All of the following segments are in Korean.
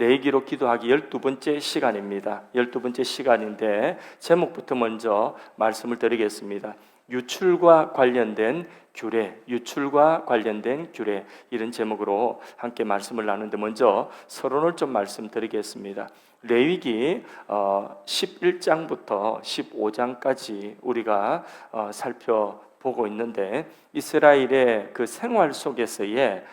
내기로 기도하기 12번째 시간입니다. 12번째 시간인데 제목부터 먼저 말씀을 드리겠습니다. 유출과 관련된 규례, 유출과 관련된 규례, 이런 제목으로 함께 말씀을 나누는데 먼저 서론을 좀 말씀드리겠습니다. 레위기 11장부터 15장까지 우리가 살펴보고 있는데 이스라엘의 그 생활 속에서의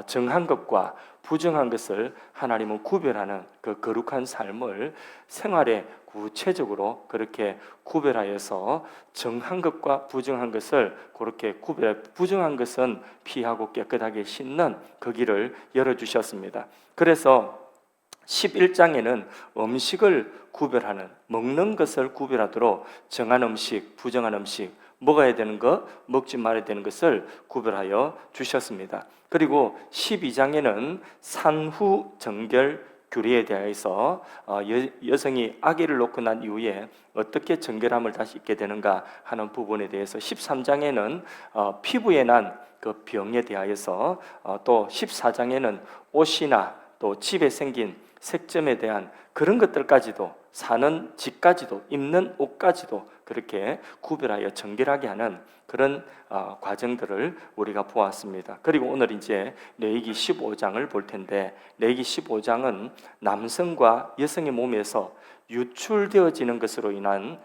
정한 것과 부정한 것을 하나님은 구별하는 그 거룩한 삶을 생활에 구체적으로 그렇게 구별하여서 정한 것과 부정한 것을 그렇게 구별해, 부정한 것은 피하고 깨끗하게 씻는 그 길을 열어주셨습니다. 그래서 11장에는 음식을 구별하는, 먹는 것을 구별하도록 정한 음식, 부정한 음식, 먹어야 되는 것, 먹지 말아야 되는 것을 구별하여 주셨습니다. 그리고 12장에는 산후 정결 규례에 대해서 여성이 아기를 놓고 난 이후에 어떻게 정결함을 다시 입게 되는가 하는 부분에 대해서 13장에는 피부에 난 그 병에 대하여서 또 14장에는 옷이나 또 집에 생긴 색점에 대한 그런 것들까지도, 사는 집까지도, 입는 옷까지도 그렇게 구별하여 정결하게 하는 그런 과정들을 우리가 보았습니다. 그리고 오늘 이제 레위기 15장을 볼 텐데, 레위기 15장은 남성과 여성의 몸에서 유출되어지는 것으로 인한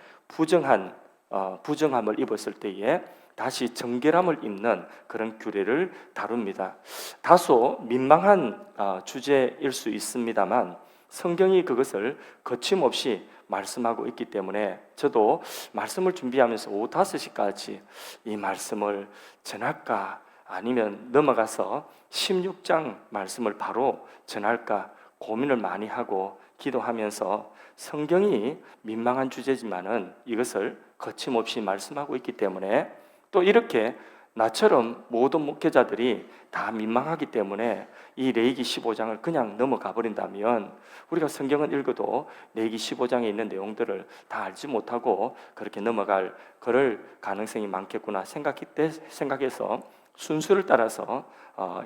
부정함을 입었을 때에 다시 정결함을 입는 그런 규례를 다룹니다. 다소 민망한 주제일 수 있습니다만 성경이 그것을 거침없이 말씀하고 있기 때문에 저도 말씀을 준비하면서 오후 5시까지 이 말씀을 전할까 아니면 넘어가서 16장 말씀을 바로 전할까 고민을 많이 하고 기도하면서 성경이 민망한 주제지만은 이것을 거침없이 말씀하고 있기 때문에 또 이렇게 나처럼 모든 목회자들이 다 민망하기 때문에 이 레위기 15장을 그냥 넘어가 버린다면 우리가 성경을 읽어도 레위기 15장에 있는 내용들을 다 알지 못하고 그렇게 넘어갈 그럴 가능성이 많겠구나 생각해서 순서를 따라서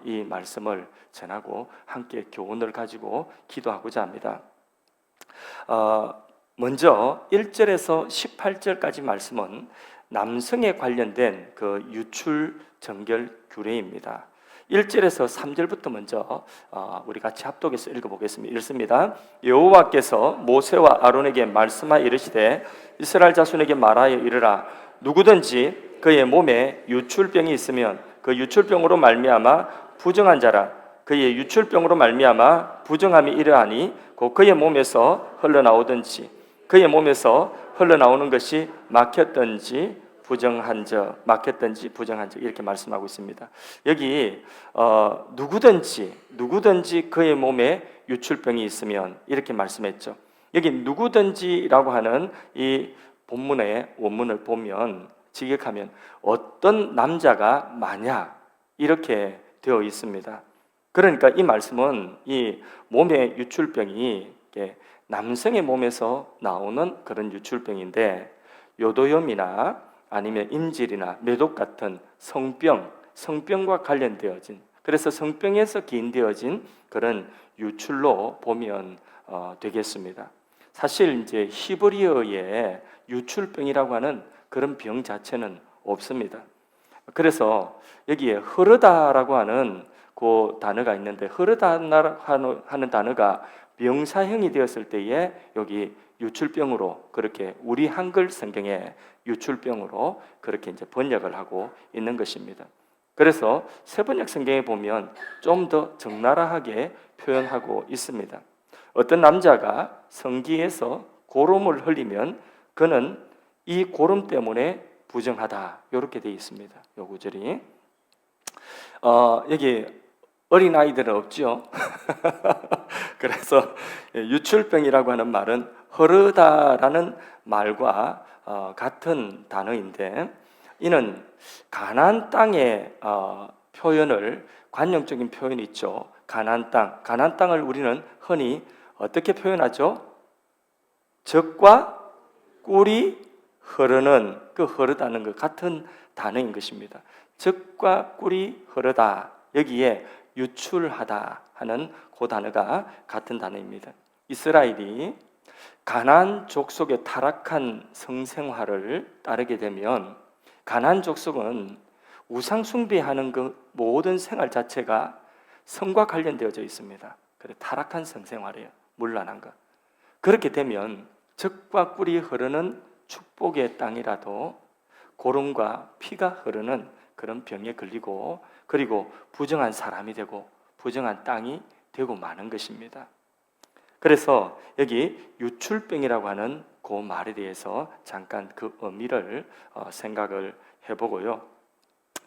이 말씀을 전하고 함께 교훈을 가지고 기도하고자 합니다. 먼저 1절에서 18절까지 말씀은 남성에 관련된 그 유출 정결 규례입니다. 1절에서 3절부터 먼저 우리 같이 합독해서 읽어보겠습니다. 읽습니다. 여호와께서 모세와 아론에게 말씀하여 이르시되 이스라엘 자손에게 말하여 이르라. 누구든지 그의 몸에 유출병이 있으면 그 유출병으로 말미암아 부정한 자라. 그의 유출병으로 말미암아 부정함이 이러하니 곧 그의 몸에서 흘러나오든지 그의 몸에서 흘러나오는 것이 막혔든지 부정한 적 이렇게 말씀하고 있습니다. 여기 누구든지 그의 몸에 유출병이 있으면 이렇게 말씀했죠. 여기 누구든지라고 하는 이 본문의 원문을 보면 직역하면 어떤 남자가 만약 이렇게 되어 있습니다. 그러니까 이 말씀은 이 몸의 유출병이 남성의 몸에서 나오는 그런 유출병인데 요도염이나 아니면 임질이나 매독 같은 성병과 관련되어진, 그래서 성병에서 기인되어진 그런 유출로 보면 되겠습니다. 사실 이제 히브리어에 유출병이라고 하는 그런 병 자체는 없습니다. 그래서 여기에 흐르다라고 하는 그 단어가 있는데 흐르다 하는 단어가 명사형이 되었을 때에 여기 유출병으로 그렇게 우리 한글 성경에 유출병으로 그렇게 이제 번역을 하고 있는 것입니다. 그래서 세번역 성경에 보면 좀 더 적나라하게 표현하고 있습니다. 어떤 남자가 성기에서 고름을 흘리면 그는 이 고름 때문에 부정하다 이렇게 되어 있습니다. 요 구절이 여기 어린 아이들은 없죠. 그래서 유출병이라고 하는 말은 흐르다라는 말과 같은 단어인데 이는 가나안 땅의 표현을 관용적인 표현이 있죠. 가나안 땅을 우리는 흔히 어떻게 표현하죠? 젖과 꿀이 흐르는 그 흐르다는 것 같은 단어인 것입니다. 젖과 꿀이 흐르다 여기에 유출하다 하는 그 단어가 같은 단어입니다. 이스라엘이 가나안 족속의 타락한 성생활을 따르게 되면, 가나안 족속은 우상 숭배하는 그 모든 생활 자체가 성과 관련되어져 있습니다. 그래, 타락한 성생활이에요. 문란한 것. 그렇게 되면 젖과 꿀이 흐르는 축복의 땅이라도 고름과 피가 흐르는 그런 병에 걸리고, 그리고 부정한 사람이 되고 부정한 땅이 되고 마는 것입니다. 그래서 여기 유출병이라고 하는 그 말에 대해서 잠깐 그 의미를 생각을 해보고요.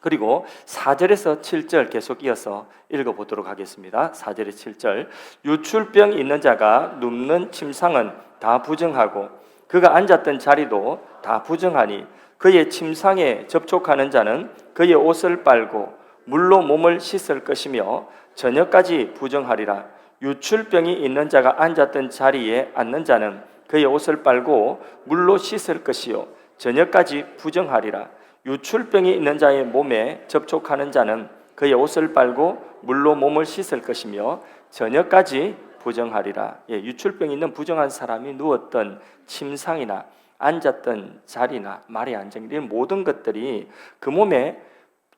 그리고 4절에서 7절 계속 이어서 읽어보도록 하겠습니다. 4절에 7절. 유출병이 있는 자가 눕는 침상은 다 부정하고 그가 앉았던 자리도 다 부정하니 그의 침상에 접촉하는 자는 그의 옷을 빨고 물로 몸을 씻을 것이며 저녁까지 부정하리라. 유출병이 있는 자가 앉았던 자리에 앉는 자는 그의 옷을 빨고 물로 씻을 것이요 저녁까지 부정하리라. 유출병이 있는 자의 몸에 접촉하는 자는 그의 옷을 빨고 물로 몸을 씻을 것이며 저녁까지 부정하리라. 유출병이 있는 부정한 사람이 누웠던 침상이나 앉았던 자리나 말의 안정, 이런 모든 것들이 그 몸에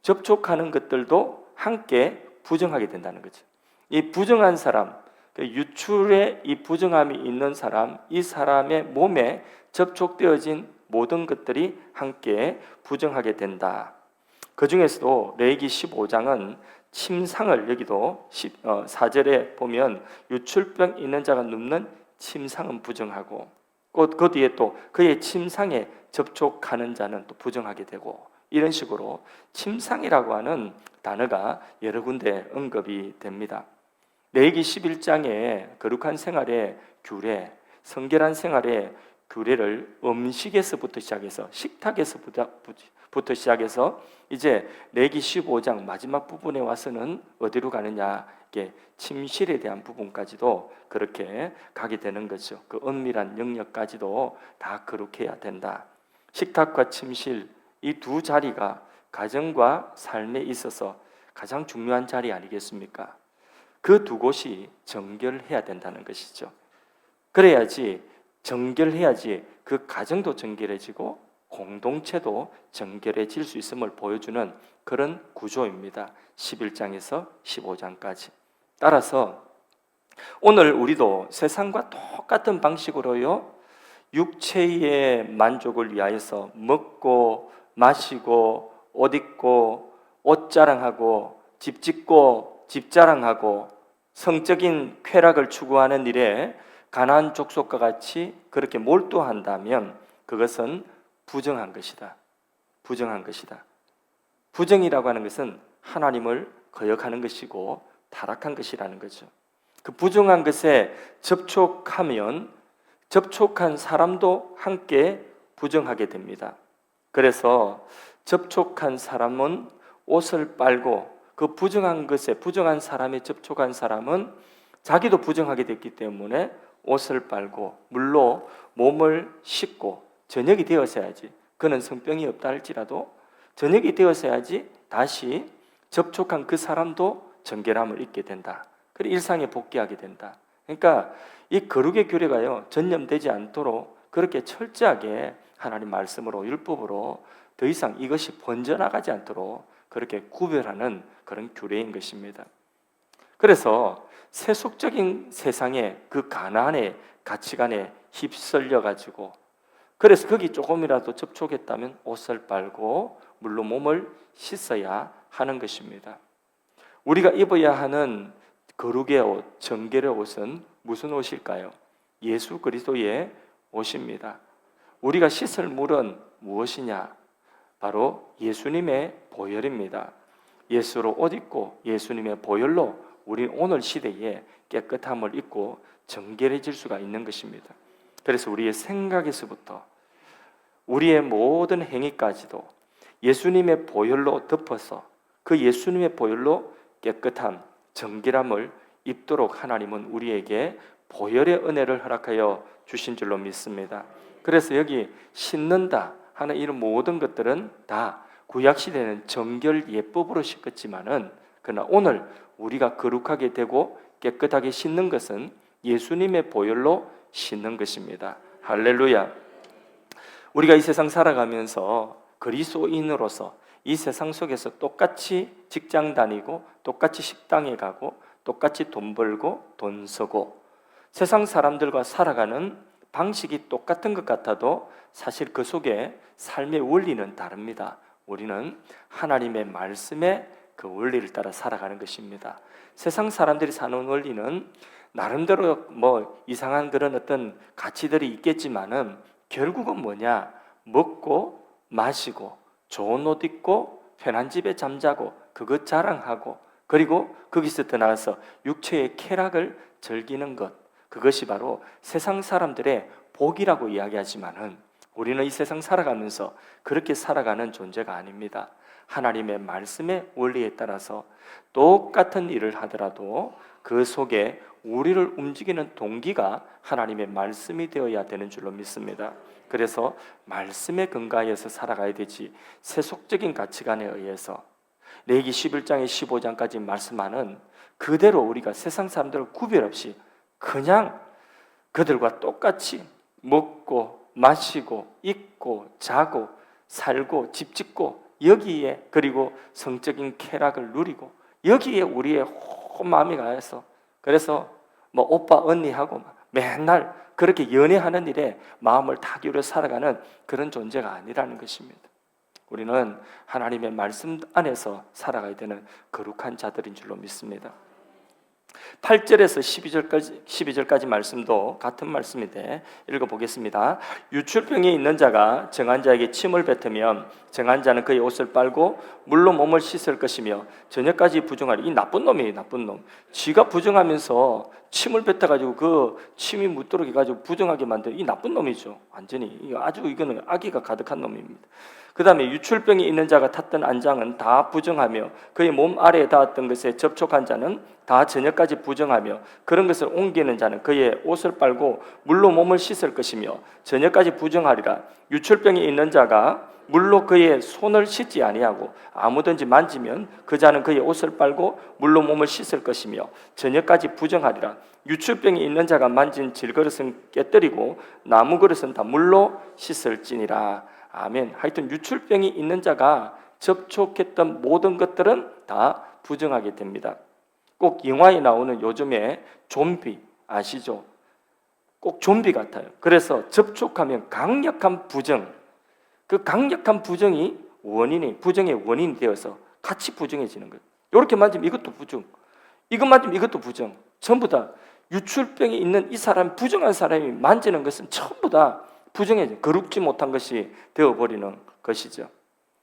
접촉하는 것들도 함께 부정하게 된다는 거죠. 이 부정한 사람, 유출에 이 부정함이 있는 사람, 이 사람의 몸에 접촉되어진 모든 것들이 함께 부정하게 된다. 그 중에서도 레위기 15장은 침상을, 여기도 4절에 보면 유출병 있는 자가 눕는 침상은 부정하고, 그 뒤에 또 그의 침상에 접촉하는 자는 또 부정하게 되고, 이런 식으로 침상이라고 하는 단어가 여러 군데 언급이 됩니다. 레위기 11장에 거룩한 생활의 규례, 성결한 생활의 규례를 음식에서부터 시작해서, 식탁에서부터 시작해서 이제 레위기 15장 마지막 부분에 와서는 어디로 가느냐, 이게 침실에 대한 부분까지도 그렇게 가게 되는 거죠. 그 은밀한 영역까지도 다 거룩해야 된다. 식탁과 침실, 이 두 자리가 가정과 삶에 있어서 가장 중요한 자리 아니겠습니까? 그 두 곳이 정결해야 된다는 것이죠. 그래야지, 정결해야지 그 가정도 정결해지고 공동체도 정결해질 수 있음을 보여주는 그런 구조입니다. 11장에서 15장까지. 따라서 오늘 우리도 세상과 똑같은 방식으로요, 육체의 만족을 위하여서 먹고 마시고 옷 입고 옷 자랑하고 집 짓고 집 자랑하고 성적인 쾌락을 추구하는 일에 가나안 족속과 같이 그렇게 몰두한다면 그것은 부정한 것이다. 부정한 것이다. 부정이라고 하는 것은 하나님을 거역하는 것이고 타락한 것이라는 거죠. 그 부정한 것에 접촉하면 접촉한 사람도 함께 부정하게 됩니다. 그래서 접촉한 사람은 옷을 빨고, 그 부정한 것에, 부정한 사람에 접촉한 사람은 자기도 부정하게 됐기 때문에 옷을 빨고 물로 몸을 씻고, 저녁이 되어서야지, 그는 성병이 없다 할지라도 저녁이 되어서야지 다시 접촉한 그 사람도 정결함을 잊게 된다. 그리고 일상에 복귀하게 된다. 그러니까 이 거룩의 규례가요, 전염되지 않도록 그렇게 철저하게 하나님 말씀으로, 율법으로 더 이상 이것이 번져나가지 않도록 그렇게 구별하는 그런 규례인 것입니다. 그래서 세속적인 세상의 그 가나안의 가치관에 휩쓸려 가지고, 그래서 거기 조금이라도 접촉했다면 옷을 빨고 물로 몸을 씻어야 하는 것입니다. 우리가 입어야 하는 거룩의 옷, 정결의 옷은 무슨 옷일까요? 예수 그리스도의 옷입니다. 우리가 씻을 물은 무엇이냐? 바로 예수님의 보혈입니다. 예수로 옷 입고 예수님의 보혈로 우리 오늘 시대에 깨끗함을 입고 정결해질 수가 있는 것입니다. 그래서 우리의 생각에서부터 우리의 모든 행위까지도 예수님의 보혈로 덮어서 그 예수님의 보혈로 깨끗함, 정결함을 입도록 하나님은 우리에게 보혈의 은혜를 허락하여 주신 줄로 믿습니다. 그래서 여기 씻는다 하는 이런 모든 것들은 다 구약시대는 정결 예법으로 씻었지만은, 그러나 오늘 우리가 거룩하게 되고 깨끗하게 씻는 것은 예수님의 보혈로 씻는 것입니다. 할렐루야. 우리가 이 세상 살아가면서 그리스도인으로서 이 세상 속에서 똑같이 직장 다니고 똑같이 식당에 가고 똑같이 돈 벌고 돈 쓰고 세상 사람들과 살아가는 방식이 똑같은 것 같아도 사실 그 속에 삶의 원리는 다릅니다. 우리는 하나님의 말씀에 그 원리를 따라 살아가는 것입니다. 세상 사람들이 사는 원리는 나름대로 이상한 그런 어떤 가치들이 있겠지만은 결국은 뭐냐? 먹고 마시고 좋은 옷 입고 편한 집에 잠자고 그것 자랑하고 그리고 거기서 떠나서 육체의 쾌락을 즐기는 것, 그것이 바로 세상 사람들의 복이라고 이야기하지만은 우리는 이 세상 살아가면서 그렇게 살아가는 존재가 아닙니다. 하나님의 말씀의 원리에 따라서 똑같은 일을 하더라도 그 속에 우리를 움직이는 동기가 하나님의 말씀이 되어야 되는 줄로 믿습니다. 그래서 말씀에 근거해서 살아가야 되지 세속적인 가치관에 의해서 레위기 11장에 15장까지 말씀하는 그대로 우리가 세상 사람들을 구별 없이 그냥 그들과 똑같이 먹고 마시고 입고 자고 살고 집 짓고 여기에 그리고 성적인 쾌락을 누리고 여기에 우리의 마음이 가해서 그래서 오빠 언니하고 맨날 그렇게 연애하는 일에 마음을 다 기울여 살아가는 그런 존재가 아니라는 것입니다. 우리는 하나님의 말씀 안에서 살아가야 되는 거룩한 자들인 줄로 믿습니다. 8절에서 12절까지 말씀도 같은 말씀인데 읽어보겠습니다. 유출병이 있는 자가 정한 자에게 침을 뱉으면 정한 자는 그의 옷을 빨고 물로 몸을 씻을 것이며 저녁까지 부정하리. 이 나쁜 놈이에요. 나쁜 놈. 지가 부정하면서 침을 뱉어가지고 그 침이 묻도록 해가지고 부정하게 만든 이 나쁜 놈이죠. 완전히 이거는 악의가 가득한 놈입니다. 그 다음에 유출병이 있는 자가 탔던 안장은 다 부정하며 그의 몸 아래에 닿았던 것에 접촉한 자는 다 저녁까지 부정하며 그런 것을 옮기는 자는 그의 옷을 빨고 물로 몸을 씻을 것이며 저녁까지 부정하리라. 유출병이 있는 자가 물로 그의 손을 씻지 아니하고 아무든지 만지면 그 자는 그의 옷을 빨고 물로 몸을 씻을 것이며 저녁까지 부정하리라. 유출병이 있는 자가 만진 질그릇은 깨뜨리고 나무 그릇은 다 물로 씻을지니라. 아멘. 하여튼 유출병이 있는 자가 접촉했던 모든 것들은 다 부정하게 됩니다. 꼭 영화에 나오는 요즘에 좀비 아시죠? 꼭 좀비 같아요. 그래서 접촉하면 강력한 부정, 그 강력한 부정이 부정의 원인이 되어서 같이 부정해지는 거예요. 이렇게 만지면 이것도 부정, 이것 만지면 이것도 부정. 전부 다 유출병이 있는 이 사람, 부정한 사람이 만지는 것은 전부 다 부정해져 거룩지 못한 것이 되어버리는 것이죠.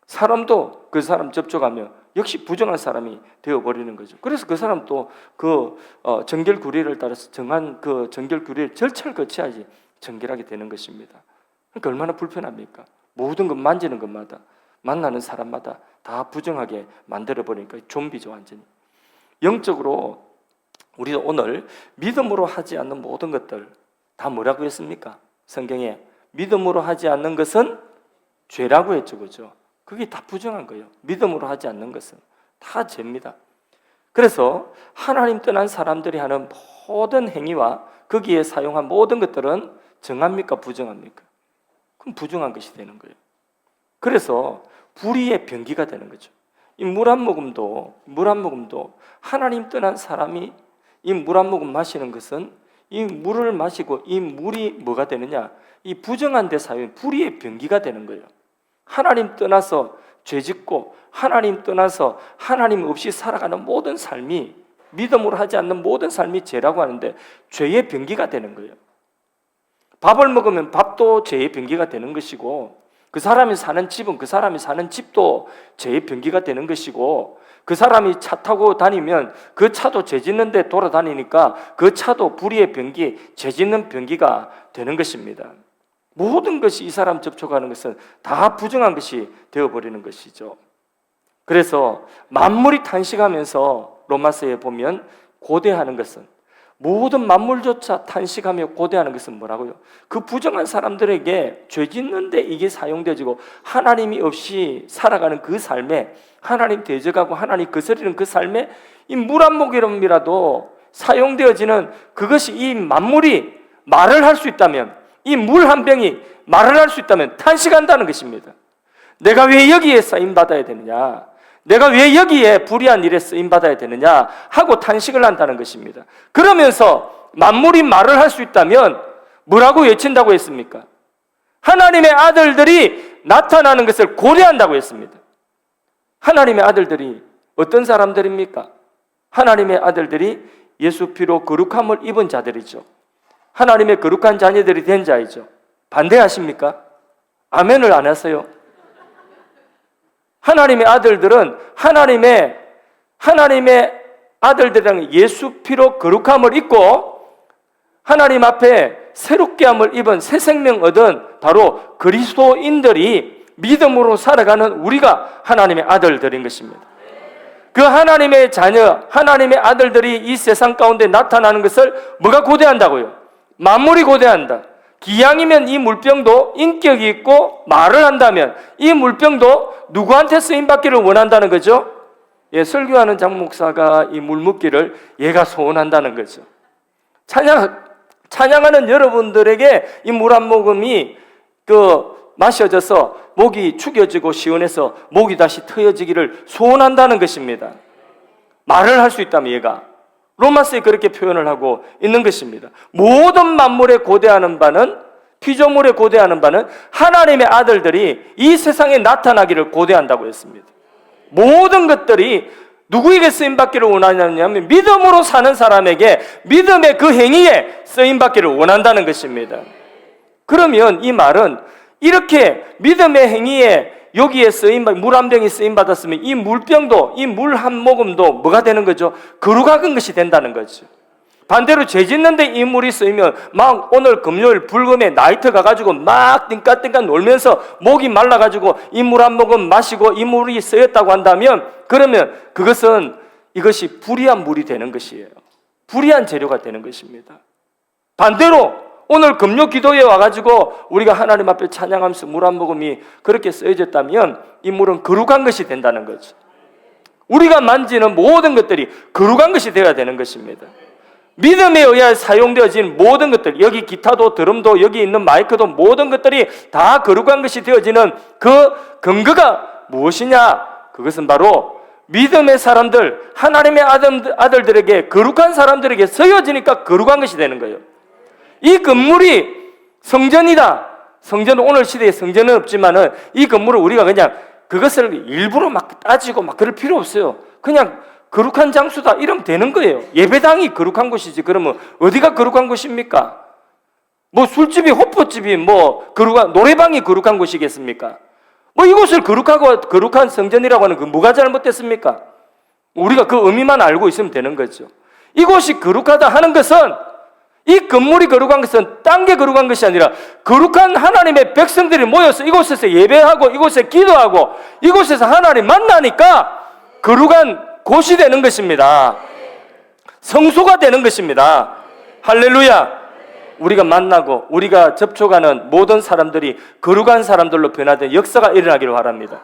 사람도 그 사람 접촉하면 역시 부정한 사람이 되어버리는 거죠. 그래서 그 사람도 그 정결구리를 따라서 정한 그 정결구리의 절차를 거쳐야지 정결하게 되는 것입니다. 그러니까 얼마나 불편합니까? 모든 것 만지는 것마다 만나는 사람마다 다 부정하게 만들어버리니까 좀비죠 완전히. 영적으로 우리도 오늘 믿음으로 하지 않는 모든 것들 다 뭐라고 했습니까? 성경에 믿음으로 하지 않는 것은 죄라고 했죠. 그죠? 그게 다 부정한 거예요. 믿음으로 하지 않는 것은 다 죄입니다. 그래서 하나님 떠난 사람들이 하는 모든 행위와 거기에 사용한 모든 것들은 정합니까? 부정합니까? 그럼 부정한 것이 되는 거예요. 그래서 불의의 병기가 되는 거죠. 이 물 한 모금도 하나님 떠난 사람이 이 물 한 모금 마시는 것은 이 물을 마시고 이 물이 뭐가 되느냐? 이 부정한 데 사용한 불의의 병기가 되는 거예요. 하나님 떠나서 죄짓고 하나님 떠나서 하나님 없이 살아가는 모든 삶이 믿음으로 하지 않는 모든 삶이 죄라고 하는데 죄의 병기가 되는 거예요. 밥을 먹으면 밥도 죄의 병기가 되는 것이고 그 사람이 사는 집은 그 사람이 사는 집도 죄의 병기가 되는 것이고 그 사람이 차 타고 다니면 그 차도 죄 짓는 데 돌아다니니까 그 차도 불의의 병기, 죄 짓는 병기가 되는 것입니다. 모든 것이 이 사람 접촉하는 것은 다 부정한 것이 되어버리는 것이죠. 그래서 만물이 탄식하면서 로마서에 보면 고대하는 것은 모든 만물조차 탄식하며 고대하는 것은 뭐라고요? 그 부정한 사람들에게 죄 짓는데 이게 사용되어지고 하나님이 없이 살아가는 그 삶에 하나님 대적하고 하나님 거스리는 그 삶에 이 물 한 모금이라도 사용되어지는 그것이 이 만물이 말을 할 수 있다면, 이 물 한 병이 말을 할 수 있다면 탄식한다는 것입니다. 내가 왜 여기에 쓰임받아야 되느냐, 내가 왜 여기에 불의한 일에 쓰임받아야 되느냐 하고 탄식을 한다는 것입니다. 그러면서 만물이 말을 할 수 있다면 뭐라고 외친다고 했습니까? 하나님의 아들들이 나타나는 것을 고대한다고 했습니다. 하나님의 아들들이 어떤 사람들입니까? 하나님의 아들들이 예수 피로 거룩함을 입은 자들이죠. 하나님의 거룩한 자녀들이 된 자이죠. 반대하십니까? 아멘을 안 하세요? 하나님의 아들들은 하나님의 아들들이라는 예수 피로 거룩함을 입고 하나님 앞에 새롭게 함을 입은 새 생명 얻은 바로 그리스도인들이 믿음으로 살아가는 우리가 하나님의 아들들인 것입니다. 그 하나님의 자녀, 하나님의 아들들이 이 세상 가운데 나타나는 것을 뭐가 고대한다고요? 만물이 고대한다. 기왕이면 이 물병도 인격이 있고 말을 한다면 이 물병도 누구한테 쓰임받기를 원한다는 거죠? 예, 설교하는 장 목사가 이 물 묻기를 얘가 소원한다는 거죠. 찬양하는 여러분들에게 이 물 한 모금이 마셔져서 목이 축여지고 시원해서 목이 다시 트여지기를 소원한다는 것입니다. 말을 할 수 있다면 얘가 로마서에 그렇게 표현을 하고 있는 것입니다. 모든 만물에 고대하는 바는, 피조물에 고대하는 바는 하나님의 아들들이 이 세상에 나타나기를 고대한다고 했습니다. 모든 것들이 누구에게 쓰임받기를 원하냐면 믿음으로 사는 사람에게 믿음의 그 행위에 쓰임받기를 원한다는 것입니다. 그러면 이 말은 이렇게 믿음의 행위에 여기에 물 한 병이 쓰임받았으면 이 물병도, 이 물 한 모금도 뭐가 되는 거죠? 거룩한 것이 된다는 거죠. 반대로 죄 짓는데 이 물이 쓰이면 막 오늘 금요일 불금에 나이트 가가지고 막 띵까띵까 놀면서 목이 말라가지고 이 물 한 모금 마시고 이 물이 쓰였다고 한다면 그러면 이것이 불의한 물이 되는 것이에요. 불의한 재료가 되는 것입니다. 반대로 오늘 금요 기도에 와가지고 우리가 하나님 앞에 찬양하면서 물 한 모금이 그렇게 쓰여졌다면 이 물은 거룩한 것이 된다는 거죠. 우리가 만지는 모든 것들이 거룩한 것이 되어야 되는 것입니다. 믿음에 의해 사용되어진 모든 것들, 여기 기타도 드럼도 여기 있는 마이크도 모든 것들이 다 거룩한 것이 되어지는 그 근거가 무엇이냐? 그것은 바로 믿음의 사람들, 하나님의 아들들에게, 거룩한 사람들에게 쓰여지니까 거룩한 것이 되는 거예요. 이 건물이 성전이다. 성전은 오늘 시대에 성전은 없지만은 이 건물을 우리가 그냥 그것을 일부러 막 따지고 막 그럴 필요 없어요. 그냥 거룩한 장소다 이러면 되는 거예요. 예배당이 거룩한 곳이지 그러면 어디가 거룩한 곳입니까? 뭐 술집이, 호프집이, 뭐 거룩한 노래방이 거룩한 곳이겠습니까? 뭐 이곳을 거룩한 성전이라고 하는 그 뭐가 잘못됐습니까? 우리가 그 의미만 알고 있으면 되는 거죠. 이곳이 거룩하다 하는 것은, 이 건물이 거룩한 것은 딴 게 거룩한 것이 아니라 거룩한 하나님의 백성들이 모여서 이곳에서 예배하고 이곳에 기도하고 이곳에서 하나님 만나니까 거룩한 곳이 되는 것입니다. 성소가 되는 것입니다. 할렐루야. 우리가 만나고 우리가 접촉하는 모든 사람들이 거룩한 사람들로 변화된 역사가 일어나기를 바랍니다.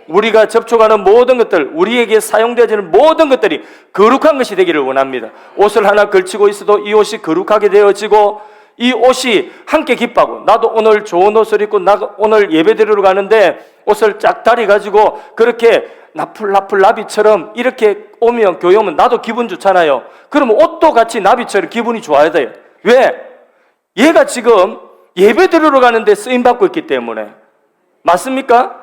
우리가 접촉하는 모든 것들, 우리에게 사용되어지는 모든 것들이 거룩한 것이 되기를 원합니다. 옷을 하나 걸치고 있어도 이 옷이 거룩하게 되어지고 이 옷이 함께 기뻐하고, 나도 오늘 좋은 옷을 입고 오늘 예배드리러 가는데 옷을 짝다리 가지고 그렇게 나비처럼 이렇게 오면 교회 오면 나도 기분 좋잖아요. 그러면 옷도 같이 나비처럼 기분이 좋아야 돼요. 왜? 얘가 지금 예배드리러 가는데 쓰임받고 있기 때문에. 맞습니까?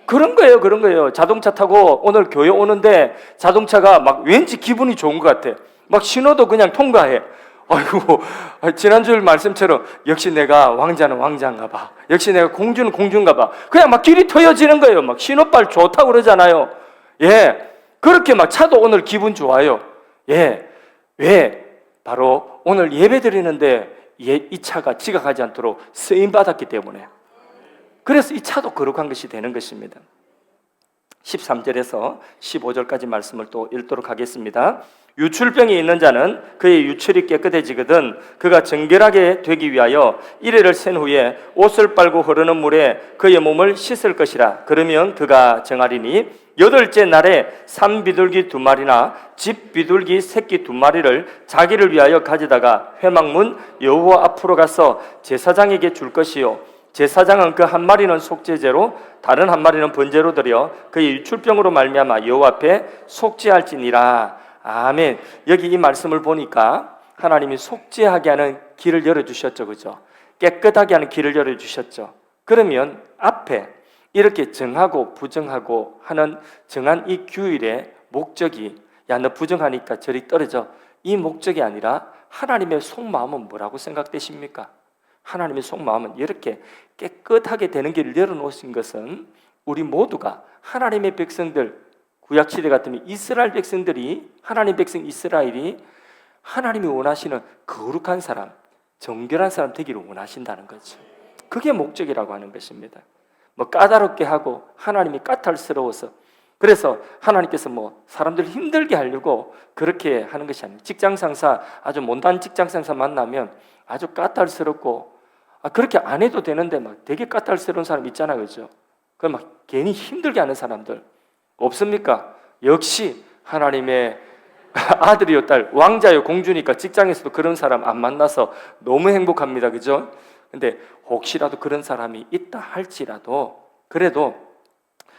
그런 거예요. 자동차 타고 오늘 교회 오는데 자동차가 막 왠지 기분이 좋은 것 같아. 막 신호도 그냥 통과해. 아이고, 지난주 말씀처럼 역시 내가 왕자는 왕자인가 봐. 역시 내가 공주는 공주인가 봐. 그냥 막 길이 터여지는 거예요. 막 신호빨 좋다고 그러잖아요. 예. 그렇게 막 차도 오늘 기분 좋아요. 예. 왜? 바로 오늘 예배 드리는데 이 차가 지각하지 않도록 쓰임받았기 때문에. 그래서 이 차도 거룩한 것이 되는 것입니다. 13절에서 15절까지 말씀을 또 읽도록 하겠습니다. 유출병이 있는 자는 그의 유출이 깨끗해지거든 그가 정결하게 되기 위하여 이레를 센 후에 옷을 빨고 흐르는 물에 그의 몸을 씻을 것이라. 그러면 그가 정하리니 여덟째 날에 산 비둘기 2마리나 집 비둘기 새끼 2마리를 자기를 위하여 가져다가 회막문 여호와 앞으로 가서 제사장에게 줄 것이요 제사장은 그 1마리는 속죄제로 다른 1마리는 번제로 드려 그의 유출병으로 말미암아 여호와 앞에 속죄할지니라. 아멘. 여기 이 말씀을 보니까 하나님이 속죄하게 하는 길을 열어주셨죠. 그죠? 깨끗하게 하는 길을 열어주셨죠. 그러면 앞에 이렇게 정하고 부정하고 하는 정한 이 규율의 목적이 야 너 부정하니까 저리 떨어져 이 목적이 아니라 하나님의 속마음은 뭐라고 생각되십니까? 하나님의 속마음은 이렇게 깨끗하게 되는 길을 열어놓으신 것은 우리 모두가 하나님의 백성들 구약시대 같으면 이스라엘 백성들이 하나님 백성 이스라엘이 하나님이 원하시는 거룩한 사람, 정결한 사람 되기를 원하신다는 거죠. 그게 목적이라고 하는 것입니다. 뭐 까다롭게 하고 하나님이 까탈스러워서 그래서 하나님께서 뭐 사람들을 힘들게 하려고 그렇게 하는 것이 아니에요. 직장 상사 아주 못난 직장 상사 만나면 아주 까탈스럽고 그렇게 안 해도 되는데 막 되게 까탈스러운 사람 있잖아요, 그렇죠? 그럼 막 괜히 힘들게 하는 사람들 없습니까? 역시 하나님의 아들이요 딸 왕자요 공주니까 직장에서도 그런 사람 안 만나서 너무 행복합니다. 그죠? 근데 혹시라도 그런 사람이 있다 할지라도 그래도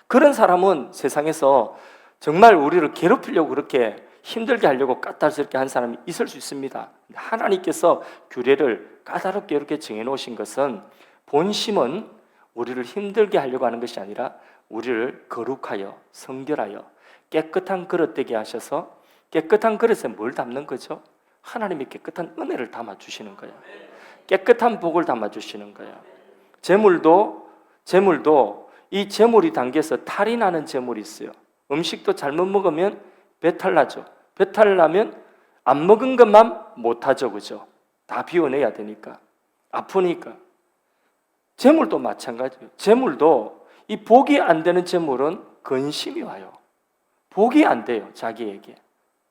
그런 사람은 세상에서 정말 우리를 괴롭히려고 그렇게 힘들게 하려고 까탈스럽게 한 사람이 있을 수 있습니다. 하나님께서 규례를 까다롭게 이렇게 정해놓으신 것은 본심은 우리를 힘들게 하려고 하는 것이 아니라 우리를 거룩하여 성결하여 깨끗한 그릇 되게 하셔서 깨끗한 그릇에 뭘 담는 거죠? 하나님이 깨끗한 은혜를 담아주시는 거예요. 깨끗한 복을 담아주시는 거예요. 재물도 이 재물이 담겨서 탈이 나는 재물이 있어요. 음식도 잘못 먹으면 배탈 나죠. 배탈 나면 안 먹은 것만 못하죠. 그죠? 다 비워내야 되니까 아프니까. 재물도 마찬가지예요. 재물도 이 복이 안 되는 재물은 근심이 와요. 복이 안 돼요, 자기에게.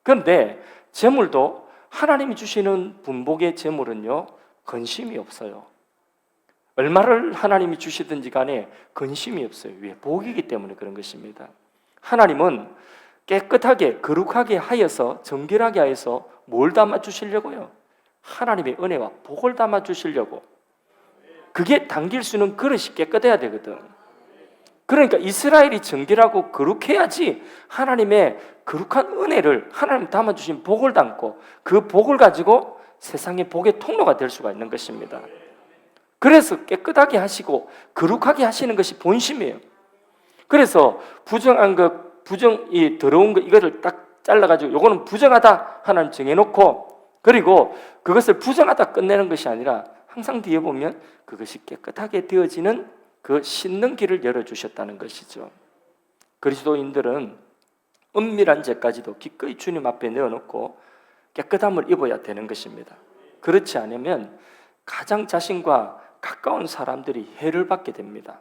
그런데 재물도 하나님이 주시는 분복의 재물은요, 근심이 없어요. 얼마를 하나님이 주시든지 간에 근심이 없어요. 왜? 복이기 때문에 그런 것입니다. 하나님은 깨끗하게 거룩하게 하여서 정결하게 하여서 뭘 담아 주시려고요? 하나님의 은혜와 복을 담아 주시려고. 그게 담길 수 있는 그릇이 깨끗해야 되거든. 그러니까 이스라엘이 정결하고 거룩해야지 하나님의 거룩한 은혜를 하나님 담아주신 복을 담고 그 복을 가지고 세상의 복의 통로가 될 수가 있는 것입니다. 그래서 깨끗하게 하시고 거룩하게 하시는 것이 본심이에요. 그래서 부정한 것, 부정이 더러운 것 이거를 딱 잘라가지고 이거는 부정하다 하나님 정해놓고 그리고 그것을 부정하다 끝내는 것이 아니라 항상 뒤에 보면 그것이 깨끗하게 되어지는 그 씻는 길을 열어주셨다는 것이죠. 그리스도인들은 은밀한 죄까지도 기꺼이 주님 앞에 내어놓고 깨끗함을 입어야 되는 것입니다. 그렇지 않으면 가장 자신과 가까운 사람들이 해를 받게 됩니다.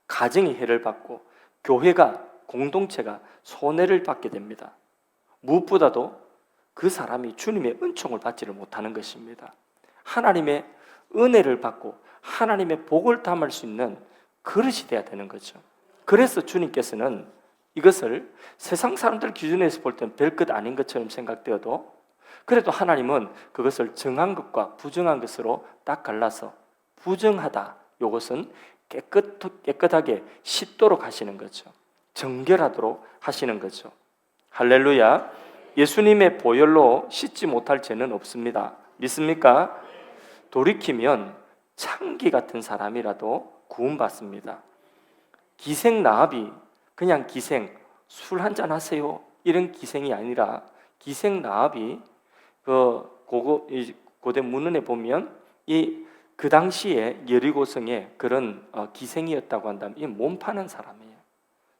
가정이 해를 받고 교회가, 공동체가 손해를 받게 됩니다. 무엇보다도 그 사람이 주님의 은총을 받지를 못하는 것입니다. 하나님의 은혜를 받고 하나님의 복을 담을 수 있는 그릇이 돼야 되는 거죠. 그래서 주님께서는 이것을 세상 사람들 기준에서 볼 때는 별것 아닌 것처럼 생각되어도 그래도 하나님은 그것을 정한 것과 부정한 것으로 딱 갈라서 부정하다, 이것은 깨끗하게 씻도록 하시는 거죠. 정결하도록 하시는 거죠. 할렐루야. 예수님의 보혈로 씻지 못할 죄는 없습니다. 믿습니까? 돌이키면 창기 같은 사람이라도 구원받습니다. 기생나합이 그냥 기생, 술 한잔 하세요 이런 기생이 아니라 기생나합이 고대 문헌에 보면 그 당시에 여리고성의 그런 기생이었다고 한다면 이 몸 파는 사람이에요.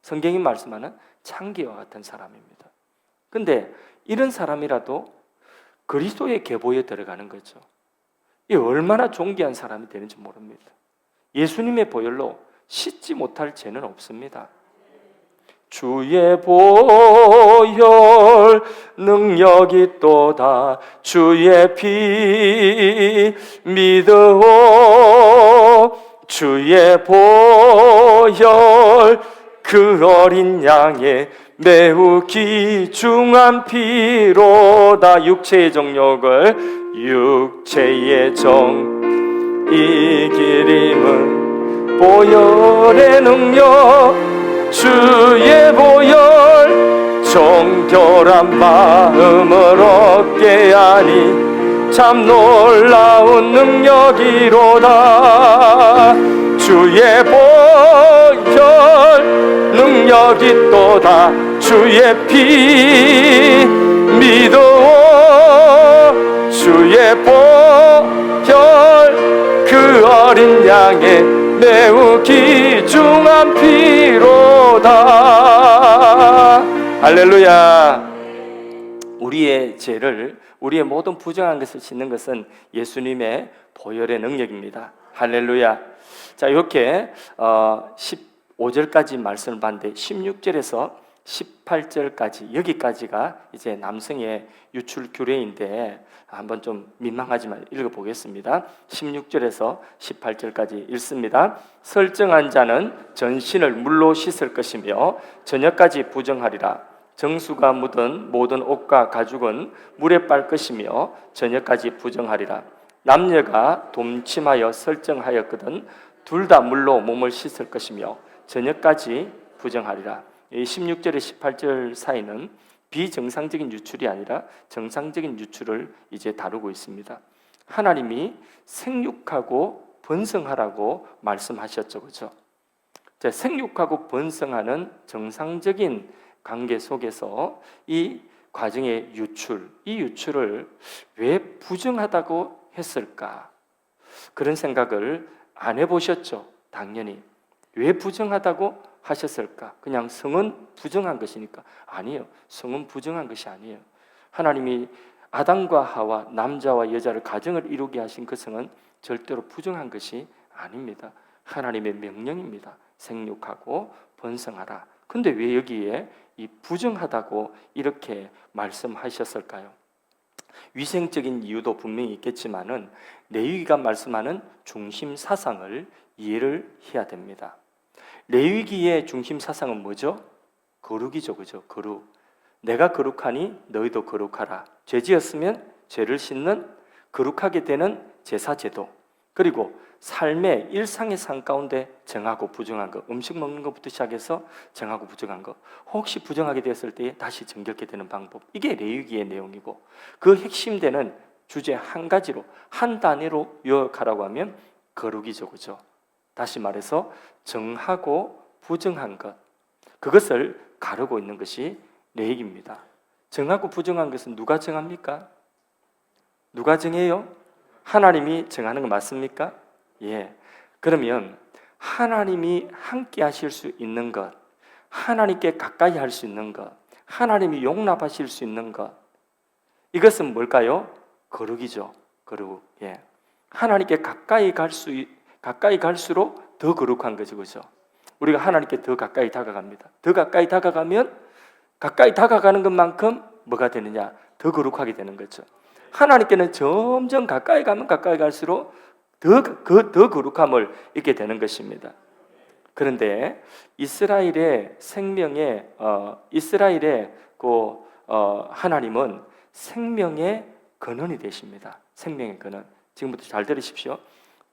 성경이 말씀하는 창기와 같은 사람입니다. 근데 이런 사람이라도 그리스도의 계보에 들어가는 거죠. 이 얼마나 존귀한 사람이 되는지 모릅니다. 예수님의 보혈로 씻지 못할 죄는 없습니다. 주의 보혈 능력이 또다. 주의 피 믿어. 주의 보혈 그 어린 양의 매우 귀중한 피로다. 육체의 정욕을 육체의 정 이기림은 보혈의 능력. 주의 보혈 정결한 마음을 얻게 하니 참 놀라운 능력이로다. 주의 보혈 능력이 또다. 주의 피 믿어. 주의 보혈 그 어린 양의 매우 귀중한 피로다. 할렐루야. 우리의 죄를, 우리의 모든 부정한 것을 씻는 것은 예수님의 보혈의 능력입니다. 할렐루야. 자, 이렇게 15절까지 말씀을 봤는데 16절에서 18절까지, 여기까지가 이제 남성의 유출 규례인데 한번 좀 민망하지만 읽어보겠습니다. 16절에서 18절까지 읽습니다. 설정한 자는 전신을 물로 씻을 것이며 저녁까지 부정하리라. 정수가 묻은 모든 옷과 가죽은 물에 빨 것이며 저녁까지 부정하리라. 남녀가 동침하여 설정하였거든 둘 다 물로 몸을 씻을 것이며 저녁까지 부정하리라. 이 16절에 18절 사이는 비정상적인 유출이 아니라 정상적인 유출을 이제 다루고 있습니다. 하나님이 생육하고 번성하라고 말씀하셨죠, 그렇죠? 자, 생육하고 번성하는 정상적인 관계 속에서 이 과정의 유출, 이 유출을 왜 부정하다고 했을까? 그런 생각을 안 해보셨죠? 당연히. 왜 부정하다고 하셨을까? 그냥 성은 부정한 것이니까. 아니에요. 성은 부정한 것이 아니에요. 하나님이 아담과 하와, 남자와 여자를 가정을 이루게 하신 그 성은 절대로 부정한 것이 아닙니다. 하나님의 명령입니다. 생육하고 번성하라. 근데 왜 여기에 이 부정하다고 이렇게 말씀하셨을까요? 위생적인 이유도 분명히 있겠지만은 레위기가 말씀하는 중심 사상을 이해를 해야 됩니다. 레위기의 중심 사상은 뭐죠? 거룩이죠, 그죠? 거룩. 내가 거룩하니 너희도 거룩하라. 죄지었으면 죄를 씻는 거룩하게 되는 제사 제도. 그리고 삶의 일상의 삶 가운데 정하고 부정한 것, 음식 먹는 것부터 시작해서 정하고 부정한 것, 혹시 부정하게 되었을 때 다시 정결케 되는 방법, 이게 레위기의 내용이고, 그 핵심되는 주제 한 가지로, 한 단위로 요약하라고 하면 거룩이죠, 그죠? 다시 말해서 정하고 부정한 것, 그것을 가르고 있는 것이 레위기입니다. 정하고 부정한 것은 누가 정합니까? 누가 정해요? 하나님이 정하는 거 맞습니까? 예. 그러면 하나님이 함께 하실 수 있는 것, 하나님께 가까이 할 수 있는 것, 하나님이 용납하실 수 있는 것, 이것은 뭘까요? 거룩이죠. 거룩. 예. 하나님께 가까이 갈수록 더 거룩한 거죠, 그죠? 우리가 하나님께 더 가까이 다가갑니다. 더 가까이 다가가면 가까이 다가가는 것만큼 뭐가 되느냐? 더 거룩하게 되는 거죠. 하나님께는 점점 가까이 가면 가까이 갈수록 더 거룩함을 잊게 되는 것입니다. 그런데 이스라엘의 생명의 하나님은 생명의 근원이 되십니다. 생명의 근원. 지금부터 잘 들으십시오.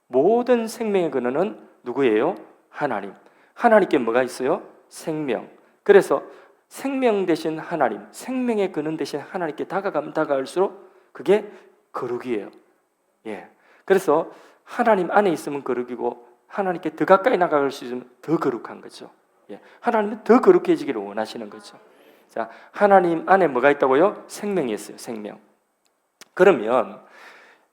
모든 생명의 근원은 누구예요? 하나님. 하나님께 뭐가 있어요? 생명. 그래서 생명 되신 하나님, 생명의 근원 되신 하나님께 다가가면 다가갈수록 그게 거룩이에요. 예. 그래서 하나님 안에 있으면 거룩이고 하나님께 더 가까이 나갈 수 있으면 더 거룩한 거죠. 예. 하나님은 더 거룩해지기를 원하시는 거죠. 자, 하나님 안에 뭐가 있다고요? 생명이 있어요. 생명. 그러면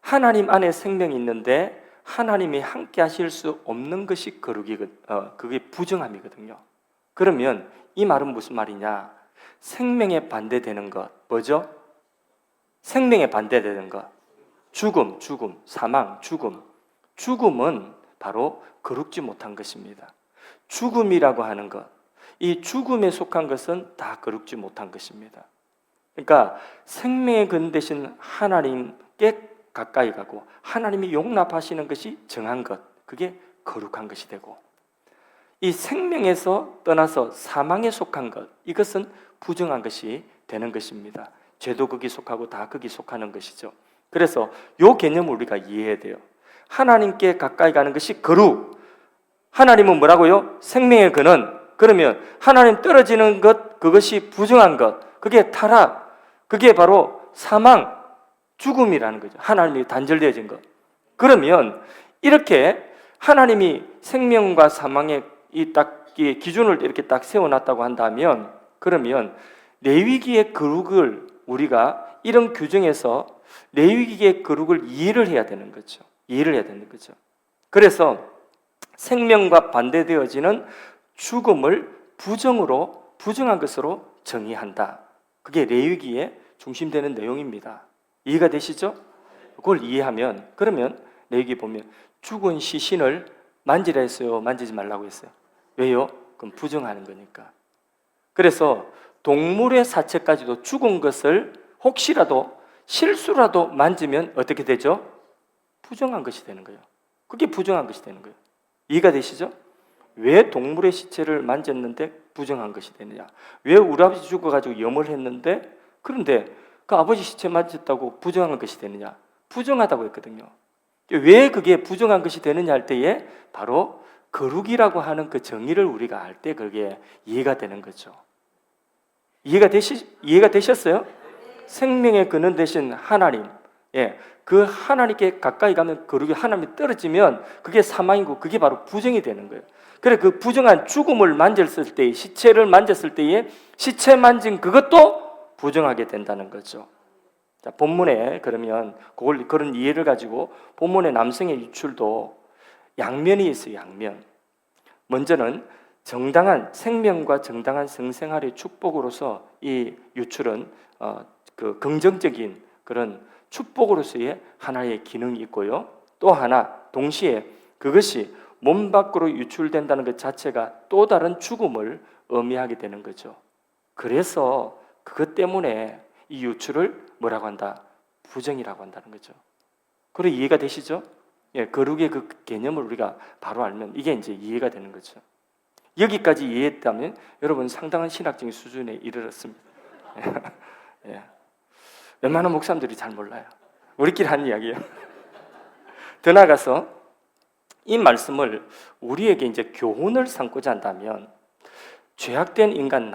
하나님 안에 생명이 있는데 하나님이 함께 하실 수 없는 것이 그게 부정함이거든요. 그러면 이 말은 무슨 말이냐? 생명에 반대되는 것, 뭐죠? 생명에 반대되는 것, 죽음, 사망, 죽음은 바로 거룩지 못한 것입니다. 죽음이라고 하는 것, 이 죽음에 속한 것은 다 거룩지 못한 것입니다. 그러니까 생명의 근 대신 하나님께 가까이 가고 하나님이 용납하시는 것이 정한 것, 그게 거룩한 것이 되고, 이 생명에서 떠나서 사망에 속한 것, 이것은 부정한 것이 되는 것입니다. 죄도 거기 속하고 다 거기 속하는 것이죠. 그래서 이 개념을 우리가 이해해야 돼요. 하나님께 가까이 가는 것이 거룩. 하나님은 뭐라고요? 생명의 근원. 그러면 하나님 떨어지는 것, 그것이 부정한 것, 그게 타락, 그게 바로 사망, 죽음이라는 거죠. 하나님이 단절되어진 것. 그러면 이렇게 하나님이 생명과 사망의 이 기준을 이렇게 딱 세워놨다고 한다면, 그러면 레위기의 거룩을 우리가 이런 규정에서 레위기의 거룩을 이해를 해야 되는 거죠. 이해를 해야 되는 거죠. 그래서 생명과 반대되어지는 죽음을 부정한 것으로 정의한다. 그게 레위기의 중심되는 내용입니다. 이해가 되시죠? 그걸 이해하면, 그러면 레위기 보면 죽은 시신을 만지라 했어요? 만지지 말라고 했어요? 왜요? 그럼 부정하는 거니까. 그래서 동물의 사체까지도 죽은 것을 혹시라도 실수라도 만지면 어떻게 되죠? 부정한 것이 되는 거예요. 그게 부정한 것이 되는 거예요. 이해가 되시죠? 왜 동물의 시체를 만졌는데 부정한 것이 되느냐? 왜 우리 아버지 죽어가지고 염을 했는데, 그런데 그 아버지 시체 만졌다고 부정한 것이 되느냐? 부정하다고 했거든요. 왜 그게 부정한 것이 되느냐 할 때에 바로 거룩이라고 하는 그 정의를 우리가 알 때 그게 이해가 되는 거죠. 이해가 되셨어요? 생명의 근원 되신 하나님, 그 하나님께 가까이 가면 거룩이, 하나님이 떨어지면 그게 사망이고 그게 바로 부정이 되는 거예요. 그래, 그 부정한 죽음을 만졌을 때, 시체를 만졌을 때에 시체 만진 그것도 부정하게 된다는 거죠. 자, 본문에 그러면 그런 이해를 가지고 본문의 남성의 유출도 양면이 있어요. 양면. 먼저는 정당한 생명과 정당한 성생활의 축복으로서 이 유출은 그 긍정적인 그런 축복으로서의 하나의 기능이 있고요. 또 하나 동시에 그것이 몸 밖으로 유출된다는 것 자체가 또 다른 죽음을 의미하게 되는 거죠. 그래서 그것 때문에 이 유출을 뭐라고 한다? 부정이라고 한다는 거죠. 그래, 이해가 되시죠? 거룩의 그 개념을 우리가 바로 알면 이게 이제 이해가 되는 거죠. 여기까지 이해했다면 여러분 상당한 신학적인 수준에 이르렀습니다. 웬만한 목사님들이 잘 몰라요. 우리끼리 하는 이야기예요. 더 나아가서 이 말씀을 우리에게 이제 교훈을 삼고자 한다면, 죄악된 인간